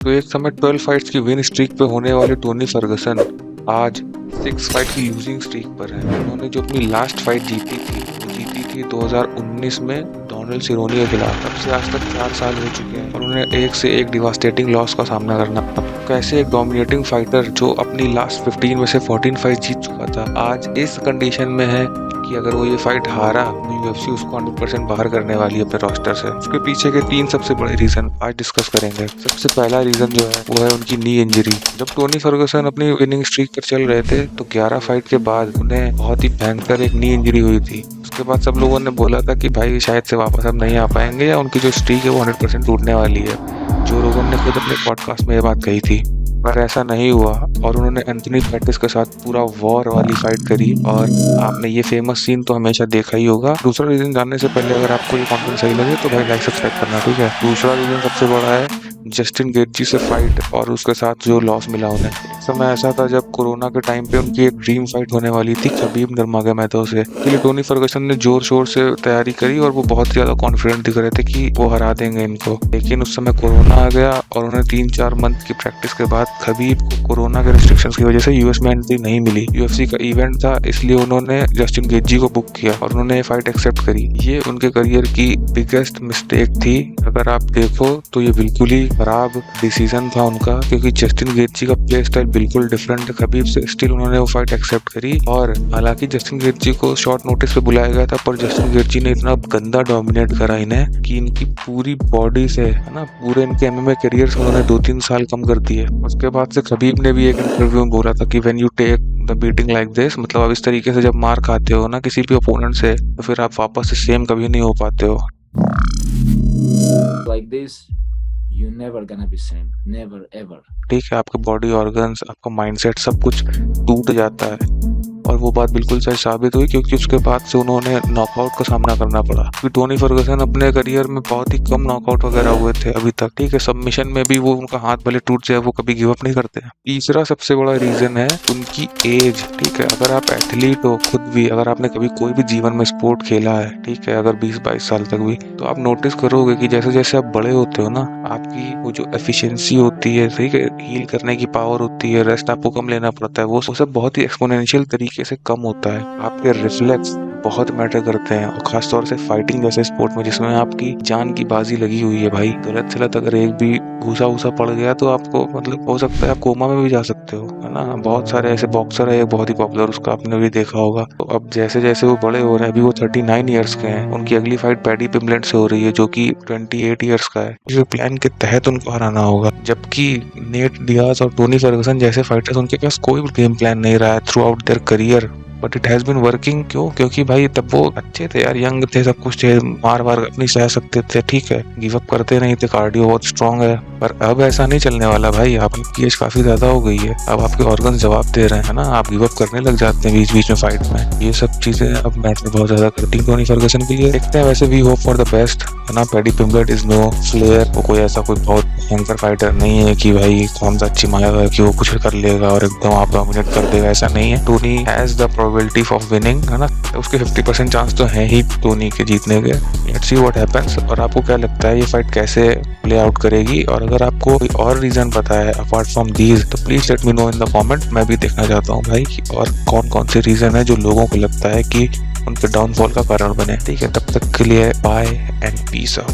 तो एक समय 12 फाइट्स की विन स्ट्रीक पे होने वाले टोनी फर्गसन आज 6 फाइट की लूजिंग स्ट्रीक पर है। उन्होंने जो अपनी लास्ट फाइट जीती थी वो जीती थी 2019 में डोनाल्ड सिरोनी के खिलाफ। तब से आज तक 4 साल हो चुके हैं और उन्हें एक से एक डिवास्टेटिंग लॉस का सामना करना पड़ा। कैसे एक डोमिनेटिंग फाइटर जो अपनी लास्ट 15 में से 14 फाइट जीत चुका था आज इस कंडीशन में है कि अगर वो ये फाइट हारा तो यूएफसी उसको 100% बाहर करने वाली है अपने रोस्टर से। उसके पीछे के 3 सबसे बड़े रीजन आज डिस्कस करेंगे। सबसे पहला रीजन जो है वो है उनकी नी इंजरी। जब टोनी फर्गसन अपनी विनिंग स्ट्रीक पर चल रहे थे तो 11 फाइट के बाद उन्हें बहुत ही भयंकर एक नी इंजरी हुई थी। उसके बाद सब लोगों ने बोला था कि भाई शायद से वापस अब नहीं आ पाएंगे या उनकी जो स्ट्रीक है वो 100% टूटने वाली है। जो रोगन ने खुद अपने पॉडकास्ट में ये बात कही थी, पर ऐसा नहीं हुआ और उन्होंने एंथनी पेटिस के साथ पूरा वॉर वाली फाइट करी और आपने ये फेमस सीन तो हमेशा देखा ही होगा। दूसरा रीजन जानने से पहले अगर आपको ये कंटेंट सही लगे तो भाई लाइक सब्सक्राइब करना, ठीक है। दूसरा रीजन सबसे बड़ा है जस्टिन गेटजी से फाइट और उसके साथ जो लॉस मिला उन्हें। समय ऐसा था जब कोरोना के टाइम पे उनकी एक ड्रीम फाइट होने वाली थी खबीब नurmagomedov से। इसलिए टोनी फर्गसन ने जोर शोर से तैयारी करी और वो बहुत ज्यादा कॉन्फिडेंट दिख रहे थे कि वो हरा देंगे इनको। लेकिन उस समय कोरोना आ गया और उन्हें 3-4 मंथ की प्रैक्टिस के बाद खबीब को कोरोना के रिस्ट्रिक्शंस की वजह से यूएस में एंट्री नहीं मिली। यूएफसी का इवेंट था इसलिए उन्होंने जस्टिन गेटजी को बुक किया और उन्होंने ये फाइट एक्सेप्ट करी। ये उनके करियर की बिगेस्ट मिस्टेक थी। अगर आप देखो तो ये बिल्कुल ही खराब डिसीजन था उनका, क्योंकि जस्टिन गेटजी का प्ले स्टाइल बिल्कुल डिफरेंट है खबीब से। स्टिल उन्होंने वो फाइट एक्सेप्ट करी और हालांकि जस्टिन गेटजी को शॉर्ट नोटिस पे बुलाया गया था, पर जस्टिन गेटजी ने इतना गंदा डोमिनेट करा इन्हें कि इनकी पूरी बॉडी से है ना, पूरे इनके एमएमए करियर से उन्होंने 2-3 साल कम कर दिए। उसके बाद से खबीब ने भी एक इंटरव्यू में बोला था कि when you take the beating like this, मतलब आप इस तरीके से जब मार खाते हो ना किसी भी ओपोनेंट से तो फिर आप वापस से सेम कभी नहीं हो पाते हो। Like this, you're never gonna be same, never ever. ठीक है, आपके बॉडी ऑर्गन्स, आपका माइंडसेट सब कुछ टूट जाता है और वो बात बिल्कुल सही साबित हुई, क्योंकि उसके बाद से उन्होंने नॉकआउट का सामना करना पड़ा। क्योंकि टोनी फर्गसन अपने करियर में बहुत ही कम नॉकआउट वगैरह हुए थे अभी तक, ठीक है। सबमिशन में भी वो उनका हाथ भले टूट जाए वो कभी गिव अप नहीं करते। तीसरा सबसे बड़ा रीजन है उनकी एज, ठीक है। अगर आप एथलीट हो खुद भी, अगर आपने कभी कोई भी जीवन में स्पोर्ट खेला है, ठीक है, अगर 20-22 साल तक भी, तो आप नोटिस करोगे कि जैसे जैसे आप बड़े होते हो ना, आपकी वो जो एफिशिएंसी होती है, ठीक है, हील करने की पावर होती है, रेस्ट आपको कम लेना पड़ता है, वो सब बहुत ही एक्सपोनेंशियल तरीके से कम होता है। आपके रिफ्लेक्स बहुत मैटर करते हैं और खासतौर से फाइटिंग जैसे स्पोर्ट में जिसमें आपकी जान की बाजी लगी हुई है भाई। गलत सलत अगर एक भी घूसा पड़ गया तो आपको मतलब हो सकता है आप कोमा में भी जा सकते हो, है ना। बहुत सारे ऐसे बॉक्सर है, एक बहुत ही पॉपुलर, उसका आपने भी देखा होगा। तो अब जैसे जैसे वो बड़े हो रहे हैं, अभी वो 39 ईयर्स के हैं, उनकी अगली फाइट पैडी पिम्बलेट से हो रही है जो कि 28 ईयर्स का है। इस प्लान के तहत उनको हराना होगा, जबकि नेट डियाज और टोनी फर्गसन जैसे फाइटर्स उनके पास कोई भी गेम प्लान नहीं रहा है throughout their career, but it has been working. क्यों? क्योंकि भाई तब वो अच्छे थे यार, यंग थे, सब कुछ थे, मार अपनी सह सकते थे, ठीक है, गिव अप करते नहीं थे, कार्डियो बहुत स्ट्रांग है। पर अब ऐसा नहीं चलने वाला भाई, आपकी एज काफी ज्यादा हो गई है, अब आपके ऑर्गन जवाब दे रहे हैं ना, आप गिव अप करने लग जाते हैं बीच बीच में फाइट में। ये सब चीजें अब मैच में बहुत ज्यादा करती है टोनी फर्गसन के लिए। देखते हैं, वैसे we hope for the best, है ना। Paddy Pimblett is no flair, वो कोई ऐसा कोई बहुत भयंकर फाइटर नहीं है कि भाई कौन सा अच्छी माया है कि वो कुछ कर लेगा और एकदम आप डोमिनेट कर देगा, ऐसा नहीं है। Tony has the probability of winning, है ना, उसके 50% चांस तो है ही टोनी के जीतने के। Let's see what happens. और आपको क्या लगता है ये फाइट कैसे प्ले आउट करेगी? और अगर आपको कोई और रीजन पता है अपार्ट फ्रॉम दीज तो please let me know in the comment. मैं भी देखना चाहता हूँ भाई कि और कौन कौन से रीजन है जो लोगों को लगता है कि उनके डाउनफॉल का कारण बने। ठीक है, तब तक के लिए बाय एंड पीस आउट।